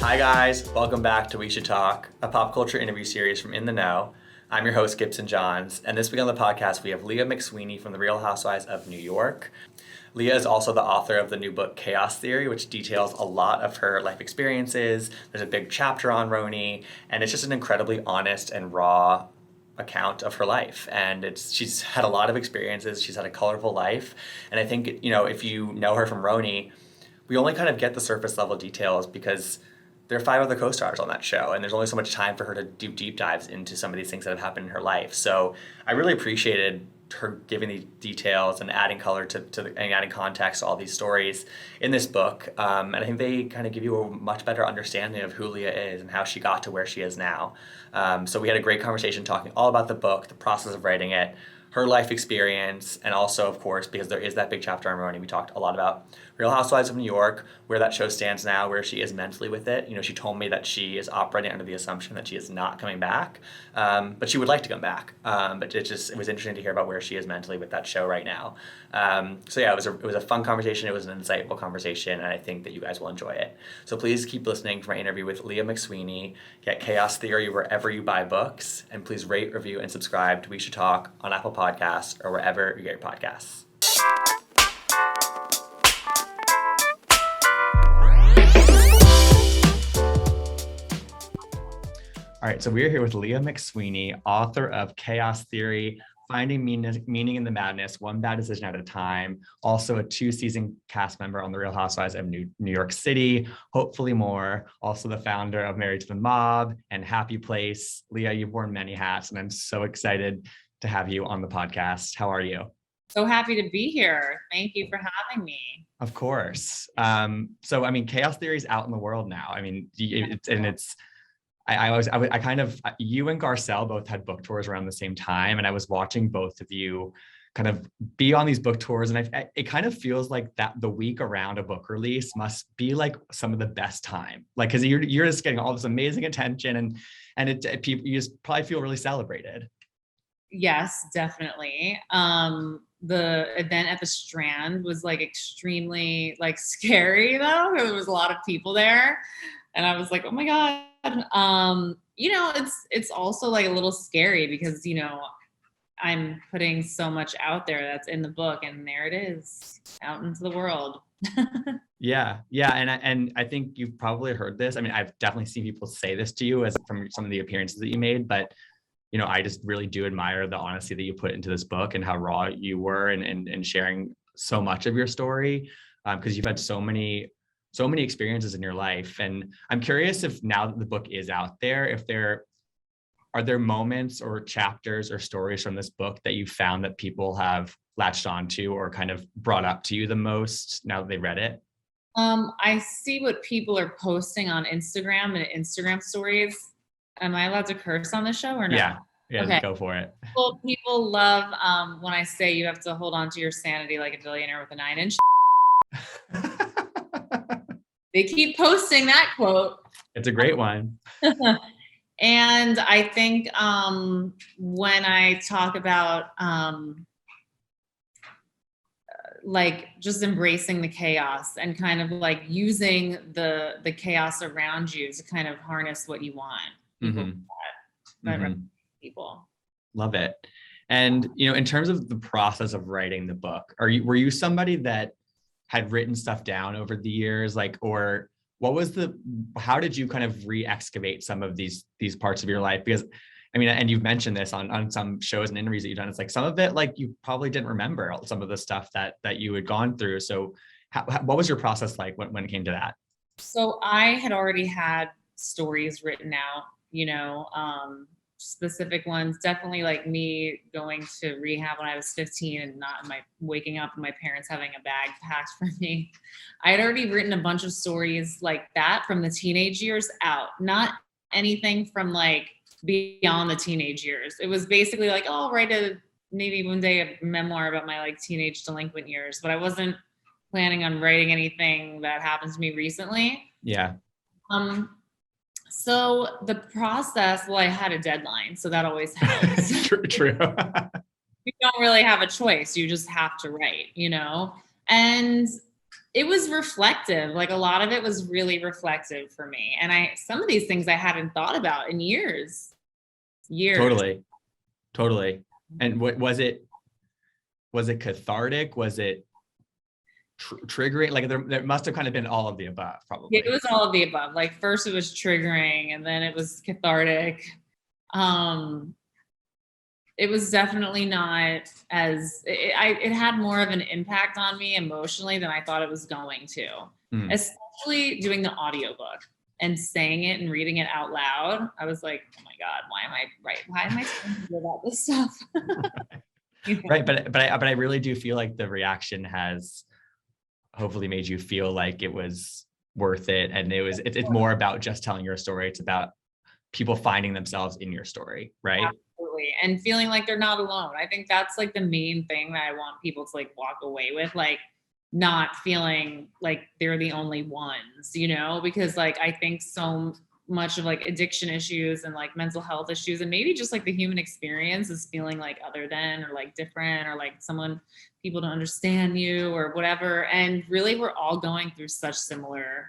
Hi guys, welcome back to We Should Talk, a pop culture interview series from In the Know. I'm your host, Gibson Johns, and this week on the podcast we have Leah McSweeney from The Real Housewives of New York. Leah is also the author of the new book Chaos Theory, which details a lot of her life experiences. There's a big chapter on RHONY, and it's just an incredibly honest and raw account of her life. And she's had a lot of experiences, she's had a colorful life, and I think, if you know her from RHONY, we only kind of get the surface level details because there are 5 other co-stars on that show, and there's only so much time for her to do deep dives into some of these things that have happened in her life. So I really appreciated her giving the details and adding color and adding context to all these stories in this book. And I think they kind of give you a much better understanding of who Leah is and how she got to where she is now. So we had a great conversation talking all about the book, the process of writing it, her life experience, and also, of course, because there is that big chapter on RHONY, we talked a lot about Real Housewives of New York, where that show stands now, where she is mentally with it. She told me that she is operating under the assumption that she is not coming back, but she would like to come back. But it was interesting to hear about where she is mentally with that show right now. So yeah, it was a fun conversation. It was an insightful conversation, and I think that you guys will enjoy it. So please keep listening for my interview with Leah McSweeney. Get Chaos Theory wherever you buy books, and please rate, review, and subscribe to We Should Talk on Apple Podcasts or wherever you get your podcasts. All right, so we're here with Leah McSweeney, author of Chaos Theory, Finding Meaning in the Madness, One Bad Decision at a Time, also a 2-season cast member on The Real Housewives of New York City, hopefully more, also the founder of Married to the Mob and Happy Place. Leah, you've worn many hats, and I'm so excited to have you on the podcast. How are you? So happy to be here. Thank you for having me. Of course. Chaos Theory is out in the world now. You and Garcelle both had book tours around the same time, and I was watching both of you kind of be on these book tours, and it kind of feels like that the week around a book release must be like some of the best time, like because you're just getting all this amazing attention, and you just probably feel really celebrated. Yes, definitely. The event at the Strand was like extremely like scary though. There was a lot of people there, and I was like, oh my God. It's also like a little scary because, I'm putting so much out there that's in the book, and there it is out into the world. Yeah. And I think you've probably heard this. I mean, I've definitely seen people say this to you from some of the appearances that you made, but I just really do admire the honesty that you put into this book and how raw you were and sharing so much of your story. Because you've had so many experiences in your life. And I'm curious if now that the book is out there, are there moments or chapters or stories from this book that you found that people have latched onto or kind of brought up to you the most now that they read it? I see what people are posting on Instagram and Instagram stories. Am I allowed to curse on the show or no? Yeah, okay. Go for it. Well, people love when I say you have to hold on to your sanity like a billionaire with a 9-inch. They keep posting that quote. It's a great one. And I think when I talk about like just embracing the chaos and kind of like using the chaos around you to kind of harness what you want. People. Love it. And in terms of the process of writing the book, were you somebody that had written stuff down over the years, or how did you kind of re-excavate some of these parts of your life? Because and you've mentioned this on some shows and interviews that you've done, it's like some of it, like you probably didn't remember some of the stuff that you had gone through. So what was your process like when it came to that? So I had already had stories written out, specific ones, definitely like me going to rehab when I was 15 and waking up and my parents having a bag packed for me. I had already written a bunch of stories like that from the teenage years out, not anything from like beyond the teenage years. It was basically like, oh, I'll write maybe one day a memoir about my like teenage delinquent years, but I wasn't planning on writing anything that happened to me recently. Yeah. So the process, I had a deadline, so that always helps. True. You don't really have a choice. You just have to write, And it was reflective. Like a lot of it was really reflective for me. And some of these things I hadn't thought about in years. Totally. And what was it cathartic? Was it triggering? Like there must have kind of been all of the above, probably. It was all of the above. Like first it was triggering and then it was cathartic. It was definitely not it had more of an impact on me emotionally than I thought it was going to, especially doing the audiobook and saying it and reading it out loud. I was like, oh my God, why am I saying about this stuff? Right. But I really do feel like the reaction has hopefully made you feel like it was worth it. And it's more about just telling your story. It's about people finding themselves in your story, right? Absolutely. And feeling like they're not alone. I think that's like the main thing that I want people to like walk away with, like not feeling like they're the only ones, because like I think so much of like addiction issues and like mental health issues and maybe just like the human experience is feeling like other than or like different or like people don't understand you or whatever. And really we're all going through such similar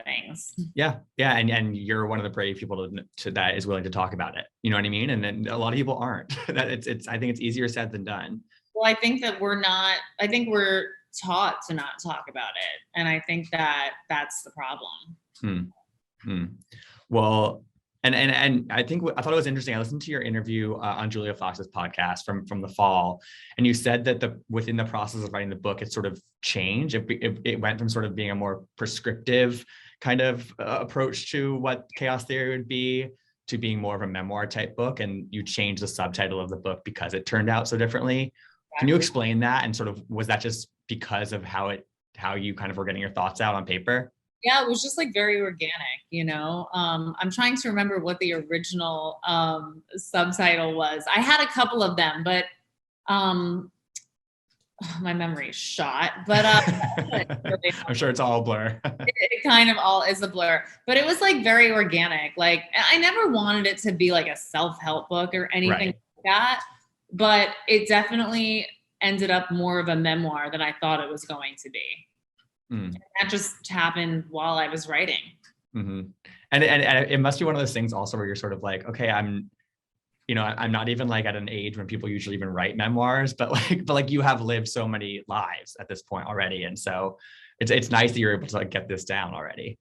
things. Yeah. And you're one of the brave people to that is willing to talk about it. You know what I mean? And then a lot of people aren't. That I think it's easier said than done. Well, I think we're taught to not talk about it. And I think that's the problem. Well, and I thought it was interesting. I listened to your interview on Julia Fox's podcast from the fall, and you said that within the process of writing the book, it sort of changed. It went from sort of being a more prescriptive kind of approach to what chaos theory would be to being more of a memoir type book, and you changed the subtitle of the book because it turned out so differently. Can you explain that? And sort of, was that just because of how you kind of were getting your thoughts out on paper? Yeah, it was just like very organic, I'm trying to remember what the original subtitle was. I had a couple of them, but my memory's shot. But I'm sure it's all a blur. It kind of all is a blur, but it was like very organic. Like I never wanted it to be like a self-help book or anything like that, but it definitely ended up more of a memoir than I thought it was going to be. And that just happened while I was writing. Mm-hmm. And it must be one of those things also where you're sort of like, okay, I'm not even like at an age when people usually even write memoirs, but you have lived so many lives at this point already. And so it's nice that you're able to like get this down already.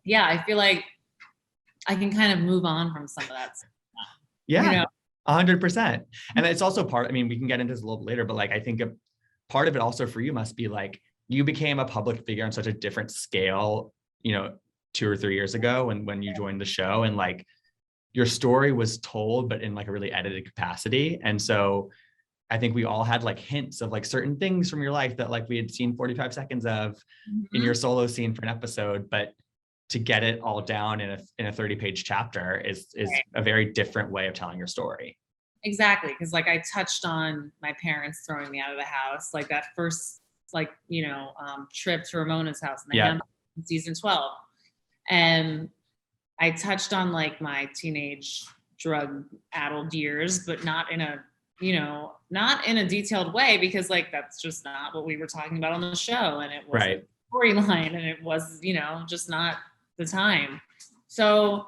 Yeah. I feel like I can kind of move on from some of that stuff. Yeah. 100%. And it's also we can get into this a little bit later, but like, I think a part of it also for you must be like, you became a public figure on such a different scale, 2 or 3 years ago when you joined the show, and like your story was told, but in like a really edited capacity. And so I think we all had like hints of like certain things from your life that like we had seen 45 seconds of in your solo scene for an episode, but to get it all down in a 30-page chapter is a very different way of telling your story. Exactly. Cause like I touched on my parents throwing me out of the house, like that first trip to Ramona's house in season 12. And I touched on like my teenage drug addled years, but not in a detailed way, because like, that's just not what we were talking about on the show. And it was a storyline and it was, just not the time. So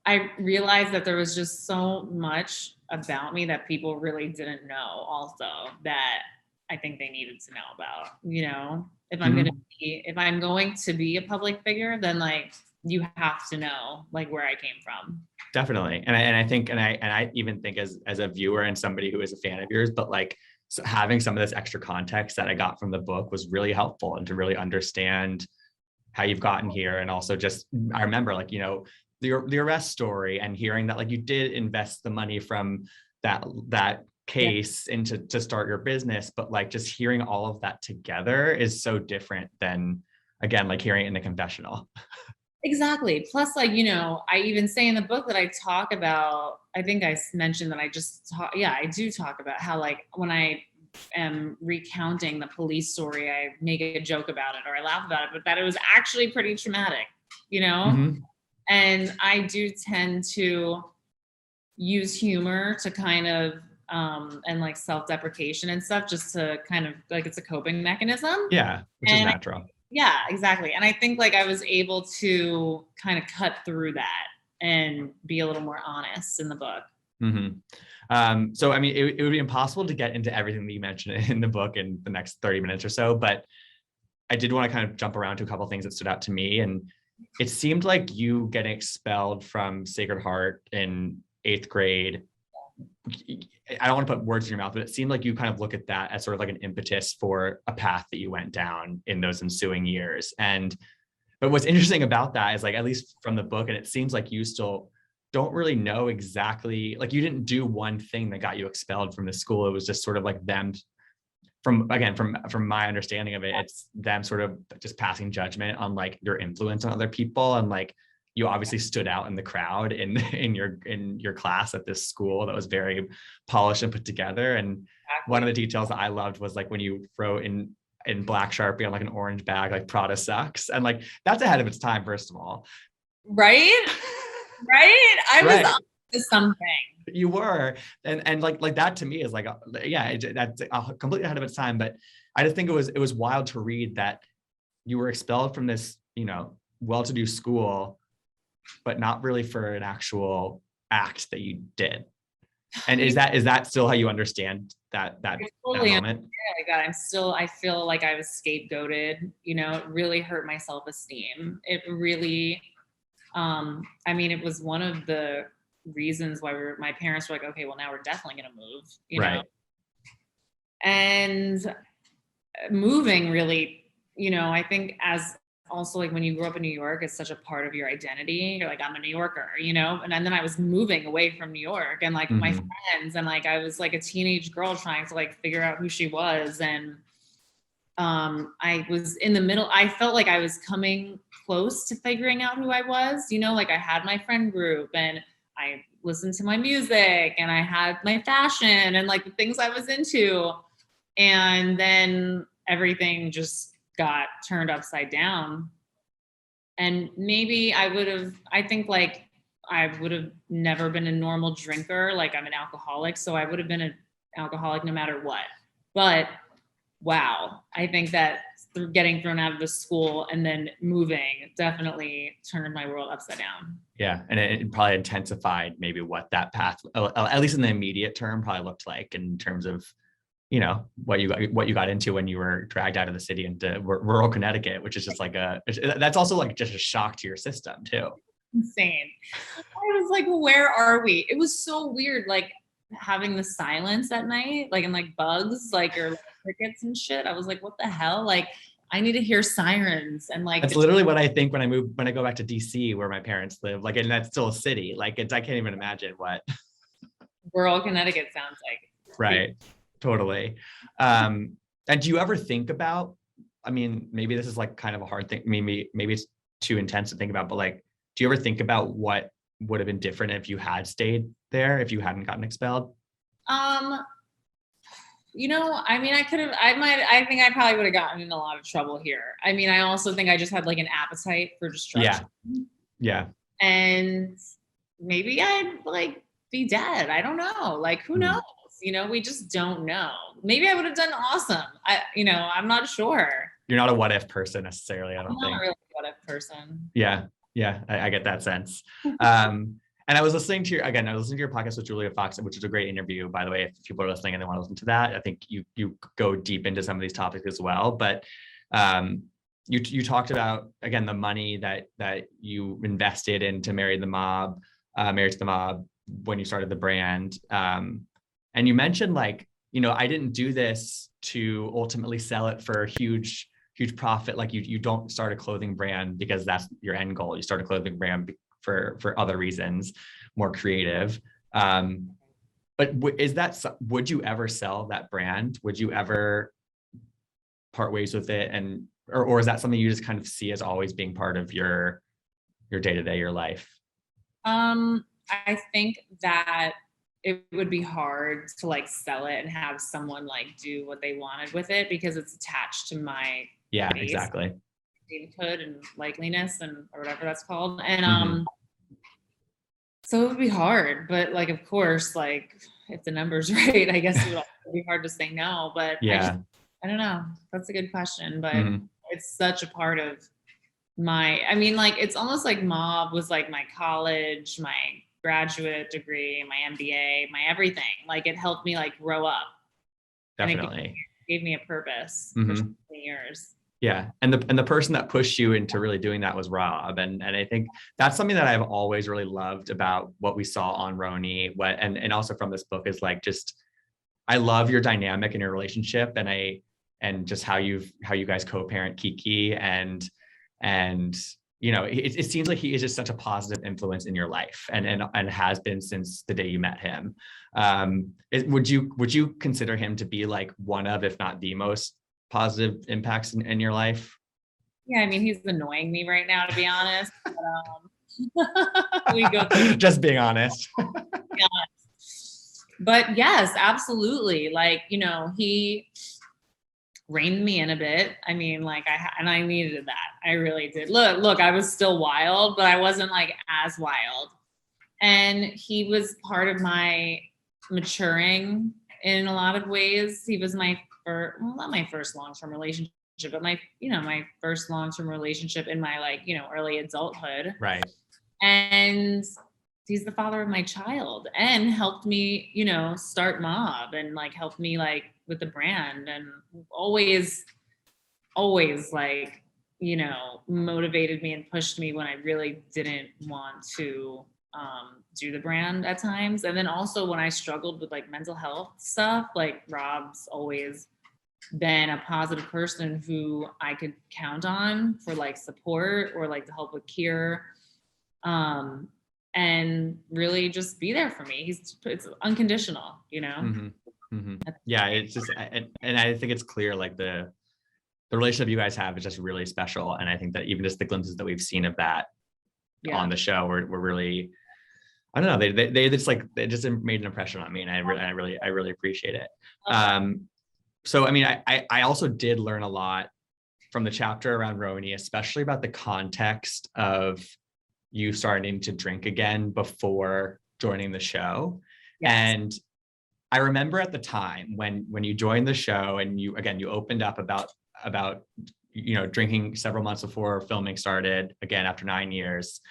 I realized that there was just so much about me that people really didn't know also that I think they needed to know about, if I'm going to be a public figure, then like you have to know like where I came from. Definitely. And I think, and I even think as a viewer and somebody who is a fan of yours, but like having some of this extra context that I got from the book was really helpful, and to really understand how you've gotten here. And also just, I remember like, the arrest story and hearing that like you did invest the money from that case into to start your business, but like just hearing all of that together is so different than, again, like hearing it in a confessional. Exactly. Plus, like, I even say in the book that I talk about, I think I mentioned that I do talk about how like when I am recounting the police story, I make a joke about it or I laugh about it, but that it was actually pretty traumatic, And I do tend to use humor to kind of and like self-deprecation and stuff, just to kind of like, it's a coping mechanism. Yeah, which is natural. Yeah, exactly. And I think like I was able to kind of cut through that and be a little more honest in the book. Mm-hmm. So, I mean, it would be impossible to get into everything that you mentioned in the book in the next 30 minutes or so, but I did want to kind of jump around to a couple of things that stood out to me. And it seemed like you getting expelled from Sacred Heart in 8th grade. I don't want to put words in your mouth, but it seemed like you kind of look at that as sort of like an impetus for a path that you went down in those ensuing years. But what's interesting about that is, like, at least from the book, and it seems like you still don't really know exactly, like, you didn't do one thing that got you expelled from the school. It was just sort of like them, from my understanding of it, it's them sort of just passing judgment on like your influence on other people. And like, you obviously stood out in the crowd in your class at this school that was very polished and put together. And one of the details that I loved was like when you wrote in black Sharpie on like an orange bag, like Prada sucks. And like, that's ahead of its time, first of all. Right? I was up to something. You were. And like that to me is like, that's completely ahead of its time. But I just think it was wild to read that you were expelled from this, well-to-do school, but not really for an actual act that you did. And is that still how you understand that totally moment? I feel like I was scapegoated. It really hurt my self-esteem. It really, it was one of the reasons why my parents were like, okay, well, now we're definitely going to move, know? And moving really, I think as also like when you grew up in New York, it's such a part of your identity. You're like, I'm a New Yorker, and then I was moving away from New York, and like my friends, and like I was like a teenage girl trying to like figure out who she was. And I was in the middle. I felt like I was coming close to figuring out who I was, like I had my friend group and I listened to my music and I had my fashion and like the things I was into. And then everything just got turned upside down. And maybe I would have never been a normal drinker. Like, I'm an alcoholic, so I would have been an alcoholic no matter what. But wow, I think that getting thrown out of the school and then moving definitely turned my world upside down. Yeah. And it probably intensified maybe what that path, at least in the immediate term, probably looked like in terms of, what you got into when you were dragged out of the city into rural Connecticut, which is just like that's also like just a shock to your system too. Insane. I was like, where are we? It was so weird, like having the silence at night, like, and like bugs, like, or like crickets and shit. I was like, what the hell? Like, I need to hear sirens. And like, that's literally what I think when I go back to DC where my parents live, like, and that's still a city. Like, I can't even imagine what rural Connecticut sounds like. Right. Totally. And do you ever think about, maybe this is like kind of a hard thing. Maybe it's too intense to think about, but like, do you ever think about what would have been different if you had stayed there, if you hadn't gotten expelled? I think I probably would have gotten in a lot of trouble here. I also think I just had like an appetite for destruction. Yeah. And maybe I'd like be dead. I don't know. Like, who knows? We just don't know. Maybe I would have done awesome. I'm not sure. You're not a what if person necessarily, I don't think. I'm not really a what if person. Yeah. I get that sense. And I was listening to your podcast with Julia Fox, which was a great interview, by the way. If people are listening and they want to listen to that, I think you go deep into some of these topics as well. But you talked about, again, the money that you invested into Married to the Mob when you started the brand. And you mentioned like, I didn't do this to ultimately sell it for a huge profit. Like you don't start a clothing brand because that's your end goal. You start a clothing brand for other reasons, more creative. But would you ever sell that brand? Would you ever part ways with it? Or is that something you just kind of see as always being part of your day-to-day, your life? I think that it would be hard to like sell it and have someone like do what they wanted with it because it's attached to my face, exactly, namehood and likeliness and or whatever that's called. And So it would be hard, but like, of course, like if the number's right, I guess it would also be hard to say no, but Yeah. I don't know. That's a good question, but Mhm. it's such a part of I mean, like, it's almost like mob was like my college, my graduate degree, my MBA, my everything. Like it helped me like grow up and it Definitely. gave me a purpose for so Mhm. many years. Yeah. And the person that pushed you into really doing that was Rob. And I think that's something that I've always really loved about what we saw on RHONY, and also from this book is like just I love your dynamic in your relationship, and just how you guys co-parent Kiki, and it seems like he is just such a positive influence in your life, and has been since the day you met him. Would you consider him to be like one of, if not the most positive impacts in your life? Yeah, I mean, he's annoying me right now, to be honest. We go through, Just being honest. yeah. But yes, absolutely. Like, he reined me in a bit. I mean, like and I needed that. I really did. Look, I was still wild, but I wasn't like as wild. And he was part of my maturing in a lot of ways. He was my first, well, not my first long-term relationship, but my first long-term relationship in my like, early adulthood. Right. And he's the father of my child and helped me, start mob and like helped me like with the brand and always like, motivated me and pushed me when I really didn't want to do the brand at times. And then also when I struggled with like mental health stuff, like Rob's always been a positive person who I could count on for like support or like to help with cure. And really just be there for me. It's unconditional, Mm-hmm. Mm-hmm. That's Yeah, it's just, and I think it's clear like the relationship you guys have is just really special, and I think that even just the glimpses that we've seen of that yeah. on the show were really, I don't know, they just like they just made an impression on me, and I really appreciate it. So I mean, I also did learn a lot from the chapter around RHONY, especially about the context of you starting to drink again before joining the show. Yes. And I remember at the time when you joined the show and you opened up about drinking several months before filming started again after 9 years.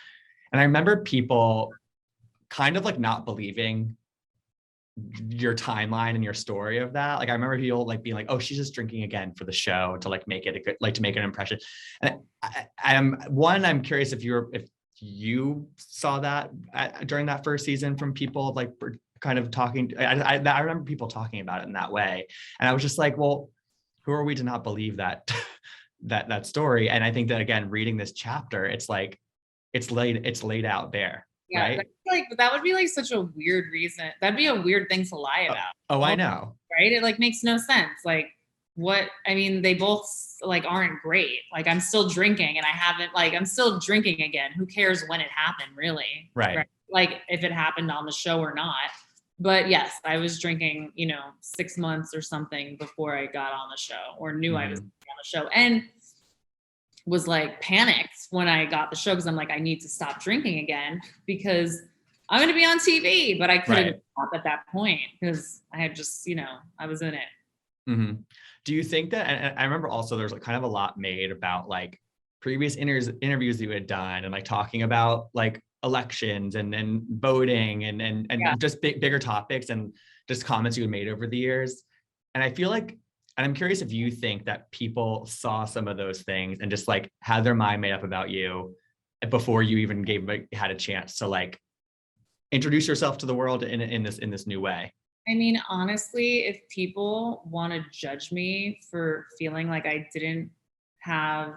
And I remember people kind of like not believing your timeline and your story of that. Like I remember people like being like, oh, she's just drinking again for the show to like make it a good, like to make an impression. And I'm curious if you saw that during that first season from people like kind of talking. I remember people talking about it in that way, and I was just like, well, who are we to not believe that that story? And I think that again, reading this chapter, it's like it's laid out there, Yeah. right? That would be like such a weird reason. That'd be a weird thing to lie about. Oh, I know. Right? It like makes no sense. Like I mean, they both like aren't great. Like I'm still drinking and I'm still drinking again. Who cares when it happened, really? Right. Like if it happened on the show or not. But yes, I was drinking, 6 months or something before I got on the show or knew I was on the show, and was like panicked when I got the show because I'm like, I need to stop drinking again because I'm going to be on TV, but I couldn't stop at that point because I had just, I was in it. Mm-hmm. Do you think that, and I remember also there's like kind of a lot made about like previous interviews that you had done and like talking about like elections and voting and just bigger topics and just comments you had made over the years. And I feel like, and I'm curious if you think that people saw some of those things and just like had their mind made up about you before you even had a chance to like introduce yourself to the world in this new way. I mean, honestly, if people want to judge me for feeling like I didn't have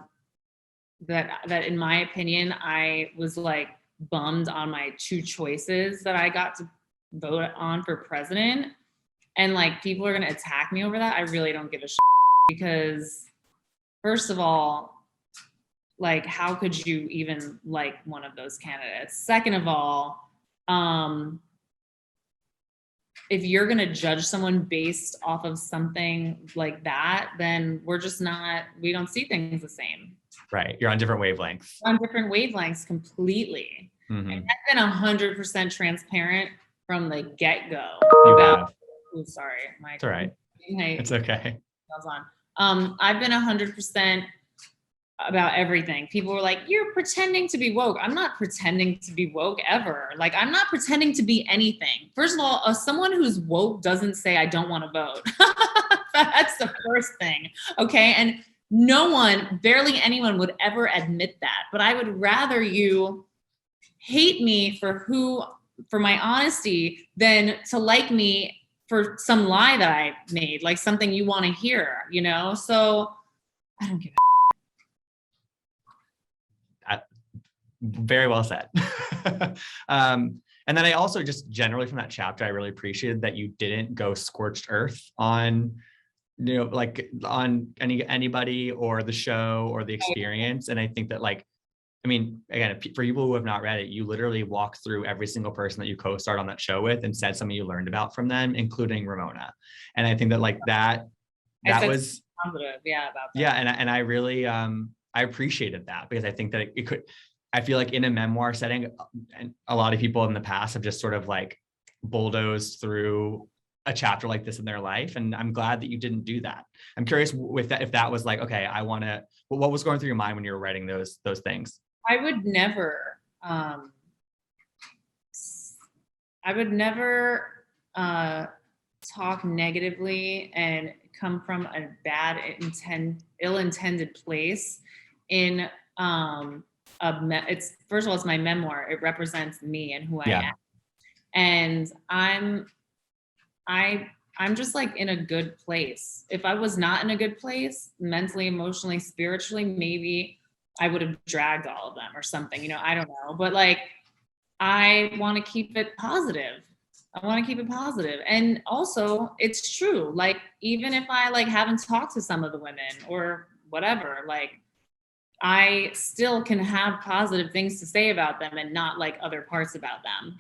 that in my opinion, I was like bummed on my two choices that I got to vote on for president, and like people are going to attack me over that, I really don't give a shit because first of all, like how could you even like one of those candidates? Second of all, if you're going to judge someone based off of something like that, then we don't see things the same. Right. You're on different wavelengths. On different wavelengths completely. Mm-hmm. And I've been 100% transparent from the get-go. You have. Oh, sorry. It's all right. It's okay. I've been 100% about everything. People were like, you're pretending to be woke. I'm not pretending to be woke ever. Like, I'm not pretending to be anything. First of all, someone who's woke doesn't say, I don't want to vote. That's the first thing. Okay. And no one, barely anyone would ever admit that. But I would rather you hate me for my honesty than to like me for some lie that I made, like something you want to hear, you know? So I don't give a Very well said. And then I also just generally from that chapter, I really appreciated that you didn't go scorched earth on, you know, like on anybody or the show or the experience. And I think that like, I mean, again, for people who have not read it, you literally walk through every single person that you co-starred on that show with and said something you learned about from them, including Ramona. And I think that like that was positive, yeah, about that. Yeah, and I really I appreciated that because I think that it could. I feel like in a memoir setting, and a lot of people in the past have just sort of like bulldozed through a chapter like this in their life, and I'm glad that you didn't do that. I'm curious with that if that was like, okay, I want to. What was going through your mind when you were writing those things? I would never talk negatively and come from a ill-intended place in it's first of all, it's my memoir. It represents me and who I am. And I'm just like in a good place. If I was not in a good place, mentally, emotionally, spiritually, maybe I would have dragged all of them or something, you know, I don't know. But like, I want to keep it positive. And also it's true. Like, even if I like haven't talked to some of the women or whatever, like I still can have positive things to say about them and not like other parts about them.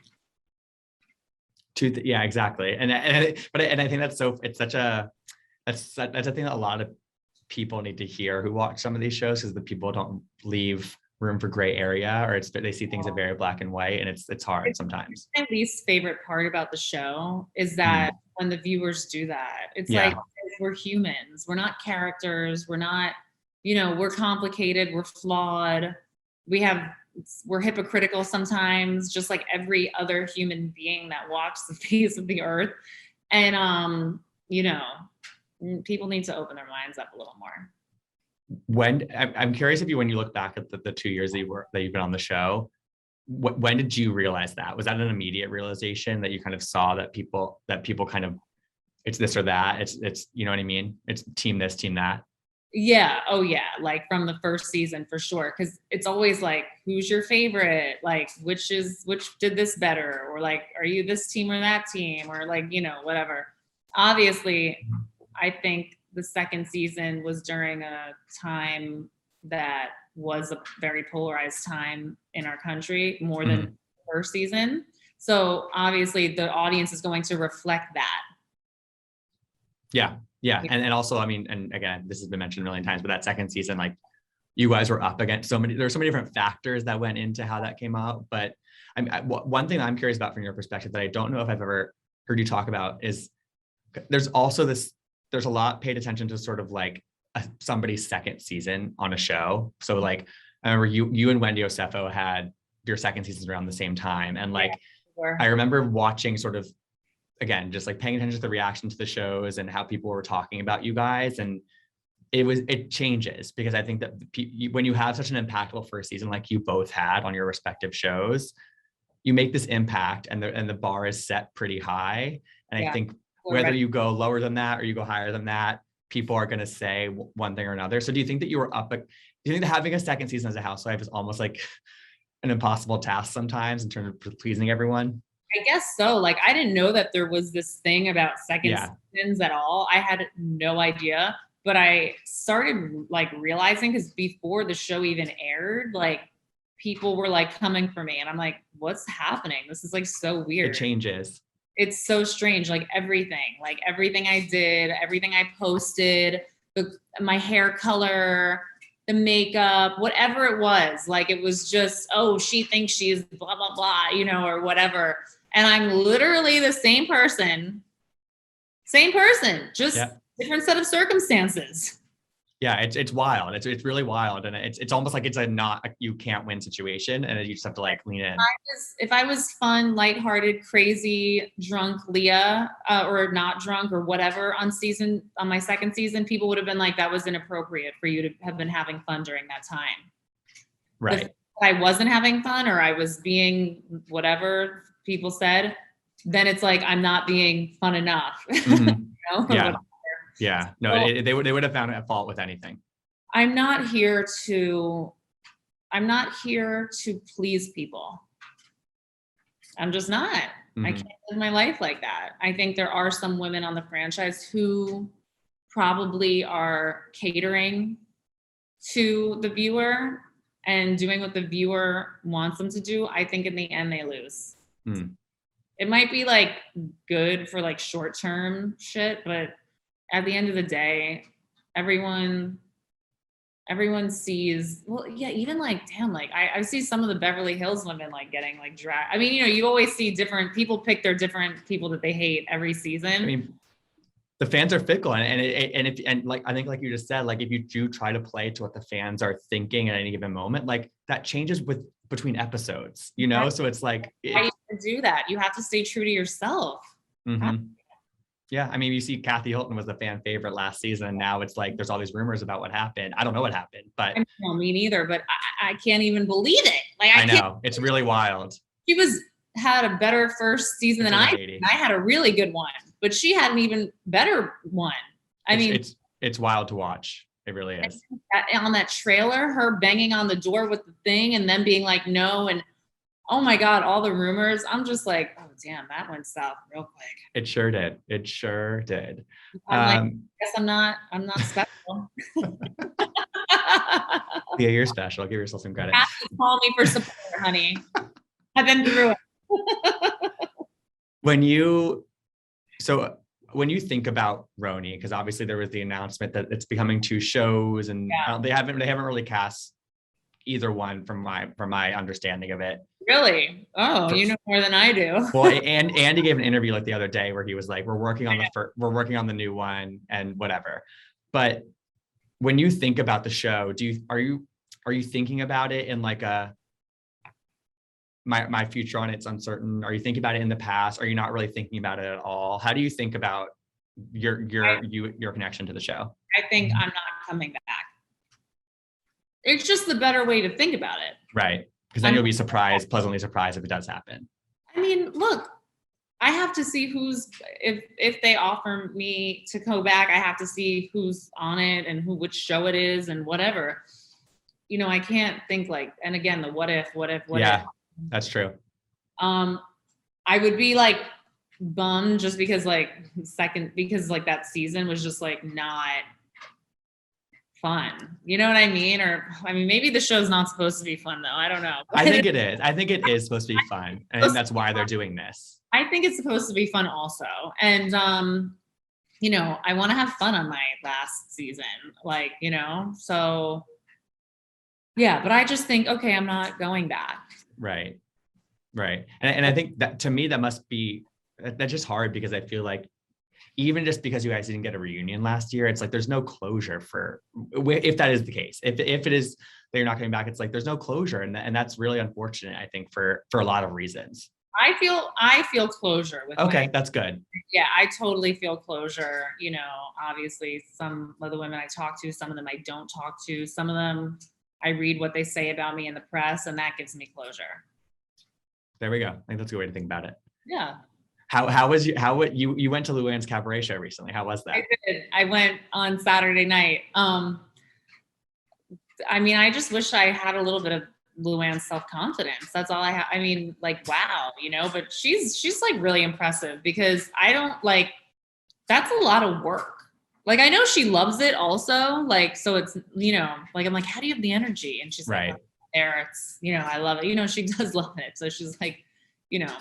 Yeah, exactly. And I think that's a thing that a lot of people need to hear who watch some of these shows, because the people don't leave room for gray area, or they see things in very black and white, and it's hard sometimes. My least favorite part about the show is that when the viewers do that, it's like, we're humans, we're not characters, we're not, you know, we're complicated, we're flawed, we're hypocritical sometimes, just like every other human being that walks the face of the earth. And you know, people need to open their minds up a little more. I'm curious if when you look back at the 2 years that you've been on the show, when did you realize that? Was that an immediate realization that you kind of saw that people kind of, it's this or that, it's you know what I mean, it's team this, team that? Yeah. Oh yeah. Like from the first season for sure. Cause it's always like, who's your favorite? Like, which did this better? Or like, are you this team or that team? Or like, you know, whatever. Obviously, I think the second season was during a time that was a very polarized time in our country, more than the first season. So obviously the audience is going to reflect that. Yeah. And also, I mean, and again, this has been mentioned a million times, but that second season, like you guys were up against there's so many different factors that went into how that came out. But one thing I'm curious about from your perspective that I don't know if I've ever heard you talk about is there's a lot paid attention to sort of like somebody's second season on a show. So like, I remember you and Wendy Osefo had your second seasons around the same time. And like, I remember watching sort of, again, just like paying attention to the reaction to the shows and how people were talking about you guys. And it changes, because I think that when you have such an impactful first season, like you both had on your respective shows, you make this impact and the bar is set pretty high. And I think whether you go lower than that or you go higher than that, people are going to say one thing or another. So do you think that do you think that having a second season as a housewife is almost like an impossible task sometimes in terms of pleasing everyone? I guess so. Like, I didn't know that there was this thing about second seasons at all. I had no idea, but I started like realizing, because before the show even aired, like people were like coming for me and I'm like, what's happening? This is like so weird. It changes. It's so strange. Like everything I did, everything I posted, my hair color, the makeup, whatever it was. Like it was just, oh, she thinks she's blah, blah, blah, you know, or whatever. And I'm literally the same person, just different set of circumstances. Yeah, it's wild. It's really wild, and it's almost like it's a not you can't win situation, and you just have to like lean in. If I was fun, lighthearted, crazy, drunk Leah, or not drunk or whatever on my second season, people would have been like, that was inappropriate for you to have been having fun during that time. Right. If I wasn't having fun or I was being whatever people said, then it's like I'm not being fun enough. Mm-hmm. You know? Yeah. Yeah, no, so, they would have found a fault with anything. I'm not here to please people. I'm just not. Mm-hmm. I can't live my life like that. I think there are some women on the franchise who probably are catering to the viewer and doing what the viewer wants them to do. I think in the end they lose. Mm. It might be like good for like short-term shit, but at the end of the day, everyone sees, well, yeah, even like, damn, like I see some of the Beverly Hills women like getting like dragged. I mean, you know, you always see different people pick their different people that they hate every season. I mean, the fans are fickle, and like I think like you just said, like if you do try to play to what the fans are thinking at any given moment, like that changes between episodes, you know? So it's like how you can do that. You have to stay true to yourself. Mm-hmm. Yeah, I mean, you see Kathy Hilton was the fan favorite last season. Now it's like there's all these rumors about what happened. I don't know what happened, but I don't me neither. But I can't even believe it. Like I know it's really wild. She had a better first season than I did. I had a really good one, but she had an even better one. I mean, it's wild to watch. It really is. On that trailer, her banging on the door with the thing and then being like no, and oh my God, all the rumors. I'm just like, oh damn, that went south real quick. It sure did. I'm like, I guess I'm not special. Yeah, you're special. Give yourself some credit. You have to call me for support, honey. I've been through it. When you think about RHONY, because obviously there was the announcement that it's becoming 2 shows, and they haven't really cast either one from my understanding of it. Really? Oh, you know more than I do. Well, and Andy gave an interview like the other day where he was like, we're working on the new one and whatever. But when you think about the show, are you thinking about it in like a my future on it's uncertain? Are you thinking about it in the past? Are you not really thinking about it at all? How do you think about your connection to the show? I think I'm not coming back. It's just the better way to think about it. Right. Because then you'll be pleasantly surprised if it does happen. I mean, look, I have to see if they offer me to go back, I have to see who's on it and which show it is and whatever. You know, I can't think like, and again, the what if. Yeah, that's true. I would be like bummed just because because that season was just like not fun. You know what I mean? Or I mean, maybe the show's not supposed to be fun though. I don't know. I think it is. I think it is supposed to be fun. And I think that's why they're doing this. I think it's supposed to be fun also. And you know, I want to have fun on my last season. Like, you know, so yeah, but I just think, okay, I'm not going back. Right. And I think that to me, that's just hard because I feel like even just because you guys didn't get a reunion last year, it's like there's no closure if that is the case. If it is that you're not coming back, it's like there's no closure, and that's really unfortunate. I think for a lot of reasons. I feel closure with. Okay, that's good. Yeah, I totally feel closure. You know, obviously, some of the women I talk to, some of them I don't talk to, some of them I read what they say about me in the press, and that gives me closure. There we go. I think that's a good way to think about it. Yeah. You went to Luann's cabaret show recently? How was that? I did. I went on Saturday night. I mean, I just wish I had a little bit of Luann's self-confidence. That's all I have. I mean, like, wow, you know, but she's like really impressive because I don't like, that's a lot of work. Like, I know she loves it also. Like, so it's, you know, like, I'm like, how do you have the energy? And she's right. Like, there, it's, you know, I love it. You know, she does love it. So she's like, you know,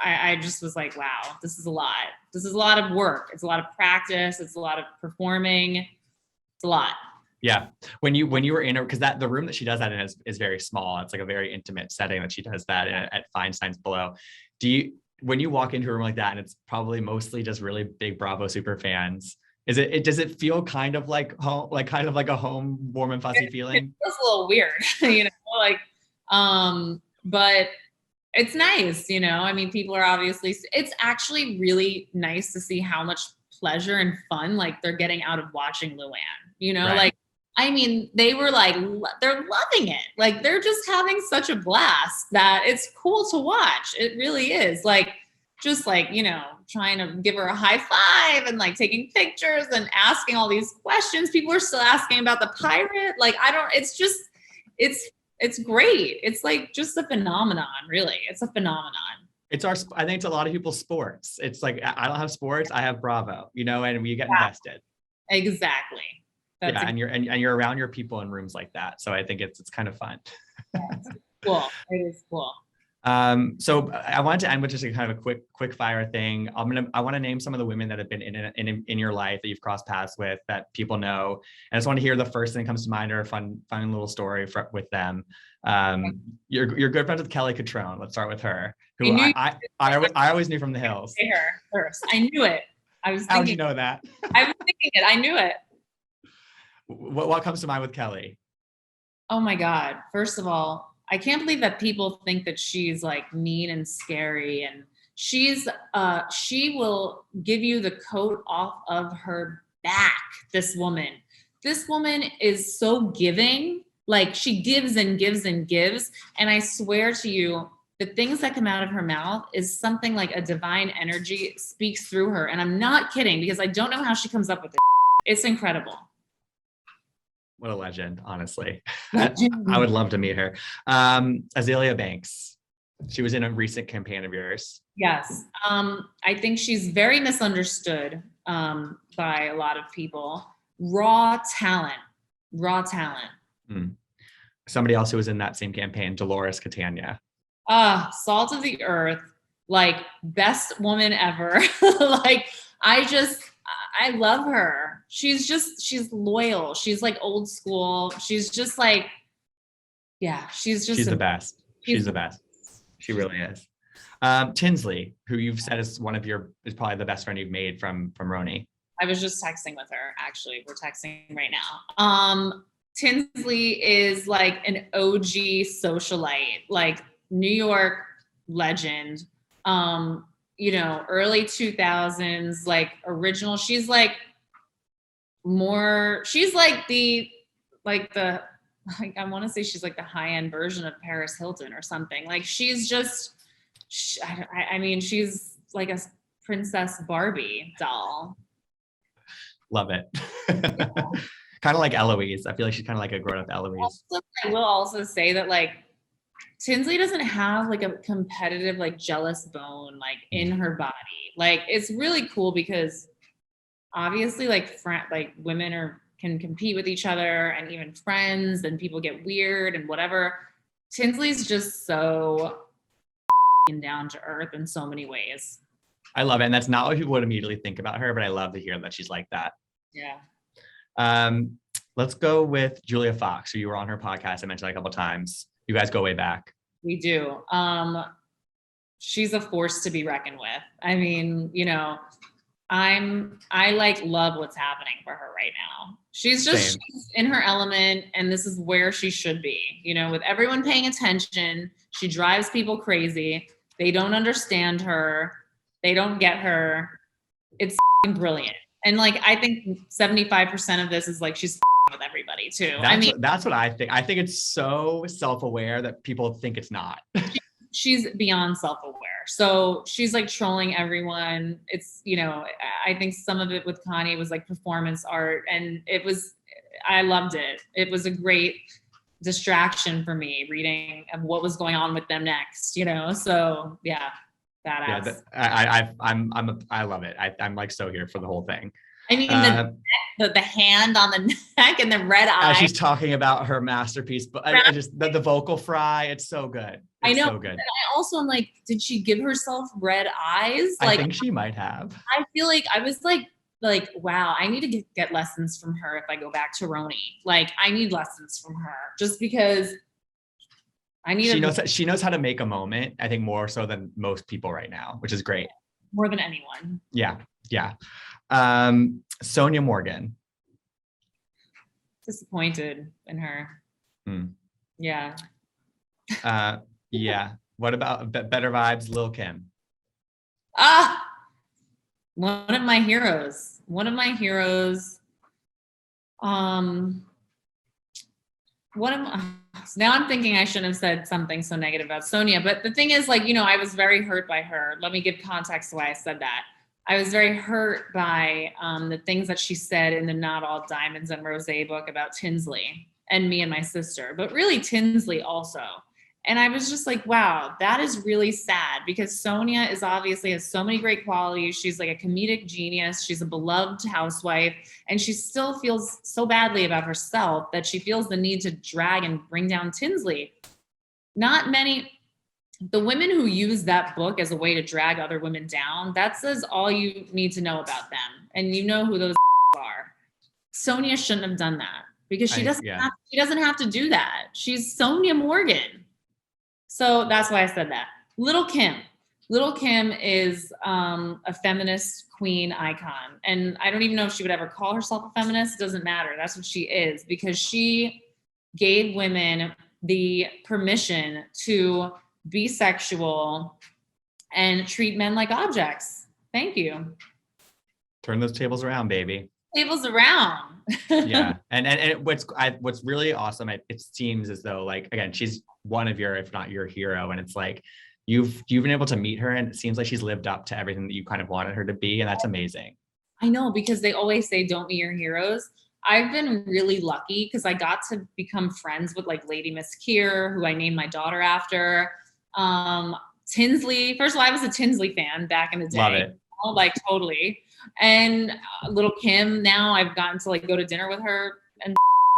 I just was like, wow, this is a lot. This is a lot of work. It's a lot of practice. It's a lot of performing. It's a lot. Yeah. When you were in her, because the room that she does that in is very small. It's like a very intimate setting that she does that in, at Feinstein's Below. When you walk into a room like that and it's probably mostly just really big Bravo super fans, does it feel kind of like home, like kind of like a home warm and fuzzy feeling? It feels a little weird, like, but it's nice, I mean, people are obviously, it's actually really nice to see how much pleasure and fun like they're getting out of watching Luann, Right. like, I mean, they were like, they're loving it. Like, they're just having such a blast that it's cool to watch. It really is. Like, just like, trying to give her a high five and like taking pictures and asking all these questions. People are still asking about the pirate. Like, it's great. It's like just a phenomenon, really. It's a phenomenon. I think it's a lot of people's sports. It's like, I don't have sports, I have Bravo, and we get invested. Exactly. And you're around your people in rooms like that. So I think it's kind of fun. Cool. It is cool. So I wanted to end with just a kind of a quick fire thing. I want to name some of the women that have been in your life that you've crossed paths with that people know. And I just want to hear the first thing that comes to mind or a fun little story with them. You're good friends with Kelly Catrone. Let's start with her, who I always knew from The Hills. Say her first. I knew it. I was thinking. How did you know that? I was thinking it. I knew it. What comes to mind with Kelly? Oh my God. First of all, I can't believe that people think that she's like mean and scary, and she will give you the coat off of her back. This woman is so giving. Like, she gives and gives and gives. And I swear to you, the things that come out of her mouth is something like a divine energy speaks through her. And I'm not kidding, because I don't know how she comes up with it. It's incredible. What a legend, honestly. I would love to meet her. Azealia Banks. She was in a recent campaign of yours. Yes. I think she's very misunderstood by a lot of people. Raw talent. Somebody else who was in that same campaign, Dolores Catania. Salt of the earth, like best woman ever. Like, I love her. She's loyal. She's like old school. She's just like, yeah, she's the best. She's the best. She really is. Tinsley, who you've said is probably the best friend you've made from RHONY. I was just texting with her. Actually, we're texting right now. Tinsley is like an OG socialite, like New York legend. Early 2000s, like original. She's like I want to say she's like the high-end version of Paris Hilton or something. Like, she's just, I mean, she's like a Princess Barbie doll. Love it. Kind of like Eloise. I feel like she's kind of like a grown-up Eloise. Also, I will also say that like Tinsley doesn't have like a competitive, like jealous bone, like in her body. Like, it's really cool because obviously like women can compete with each other and even friends, and people get weird and whatever. Tinsley's just so down to earth in so many ways. I love it. And that's not what people would immediately think about her, but I love to hear that she's like that. Yeah. Let's go with Julia Fox, who you were on her podcast. I mentioned a couple of times. You guys go way back. We do. She's a force to be reckoned with. I mean, I like love what's happening for her right now. She's in her element, and this is where she should be. With everyone paying attention, she drives people crazy. They don't understand her. They don't get her. It's brilliant. And like, I think 75% of this is like she's with everybody too. That's what I think. I think it's so self-aware that people think it's not. She's beyond self-aware. So she's like trolling everyone. It's, I think some of it with Kanye was like performance art, and I loved it. It was a great distraction for me reading of what was going on with them next, so yeah, badass. Yeah, I love it. I'm like so here for the whole thing. I mean, the hand on the neck and the red eye. She's talking about her masterpiece, but I just the vocal fry. It's so good. I know. So good. And I also am like, did she give herself red eyes? I think she might have. I feel like I was like like, wow, I need to get lessons from her if I go back to RHONY. Like, I need lessons from her just because I need she knows how to make a moment, I think more so than most people right now, which is great. more than anyone. Yeah. Sonia Morgan. Disappointed in her. Yeah. Yeah. What about Better Vibes, Lil Kim? One of my heroes. Now I'm thinking I shouldn't have said something so negative about Sonia, but the thing is, like, you know, I was very hurt by her. Let me give context to why I said that. I was very hurt by the things that she said in the Not All Diamonds and Rosé book about Tinsley and me and my sister, but really Tinsley also. And I was just like, wow, that is really sad, because Sonia is obviously has so many great qualities. She's like a comedic genius. She's a beloved housewife, and she still feels so badly about herself that she feels the need to drag and bring down Tinsley. Not many, the women who use that book as a way to drag other women down, that says all you need to know about them. And you know who those are. Sonia shouldn't have done that, because she doesn't have to do that. She's Sonia Morgan. So that's why I said that. Little Kim is a feminist queen icon. And I don't even know if she would ever call herself a feminist. It doesn't matter. That's what she is, because she gave women the permission to be sexual and treat men like objects. Thank you. Turn those tables around, baby. Tables around. Yeah. And what's really awesome, it seems as though, like, again, she's one of your, if not your hero. And it's like, you've been able to meet her, and it seems like she's lived up to everything that you kind of wanted her to be. And that's amazing. I know, because they always say, don't meet your heroes. I've been really lucky because I got to become friends with like Lady Miss Keir, who I named my daughter after. Tinsley. First of all, I was a Tinsley fan back in the day. Love it. Like, totally. And Little Kim, now I've gotten to like go to dinner with her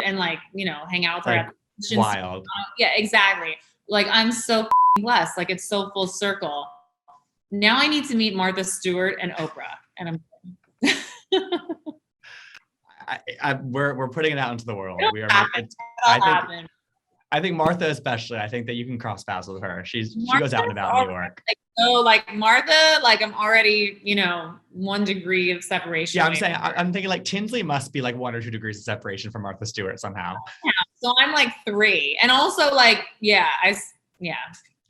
and like, you know, hang out with her. Like, wild. Yeah, exactly. Like, I'm so blessed. Like, it's so full circle. Now I need to meet Martha Stewart and Oprah, and we're putting it out into the world. We are. I think Martha especially. I think that you can cross paths with her. She goes out and about New York. Like Martha, like I'm already, you know, 1 degree of separation. Yeah, I'm thinking like Tinsley must be like 1 or 2 degrees of separation from Martha Stewart somehow. Yeah, so I'm like 3, and also like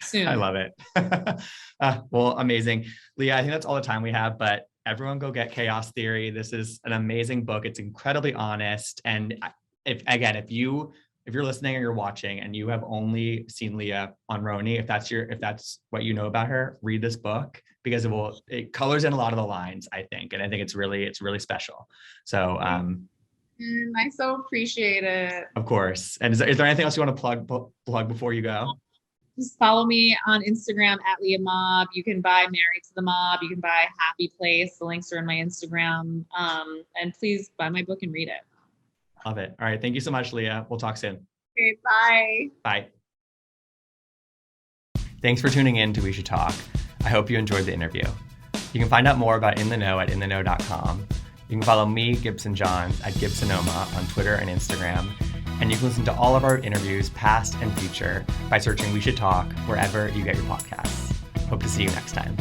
soon. I love it. Well, amazing, Leah. I think that's all the time we have, but everyone go get Chaos Theory. This is an amazing book. It's incredibly honest, and if you're listening or you're watching and you have only seen Leah on RHONY, if that's what you know about her, read this book, because it colors in a lot of the lines, I think. And I think it's really special. So, I so appreciate it. Of course. And is there anything else you want to plug before you go? Just follow me on Instagram at Leah Mob. You can buy Married to the Mob. You can buy Happy Place. The links are in my Instagram. And please buy my book and read it. Love it. All right. Thank you so much, Leah. We'll talk soon. Okay, bye. Bye. Thanks for tuning in to We Should Talk. I hope you enjoyed the interview. You can find out more about In the Know at intheknow.com. You can follow me, Gibson Johns, at Gibsonoma on Twitter and Instagram. And you can listen to all of our interviews, past and future, by searching We Should Talk wherever you get your podcasts. Hope to see you next time.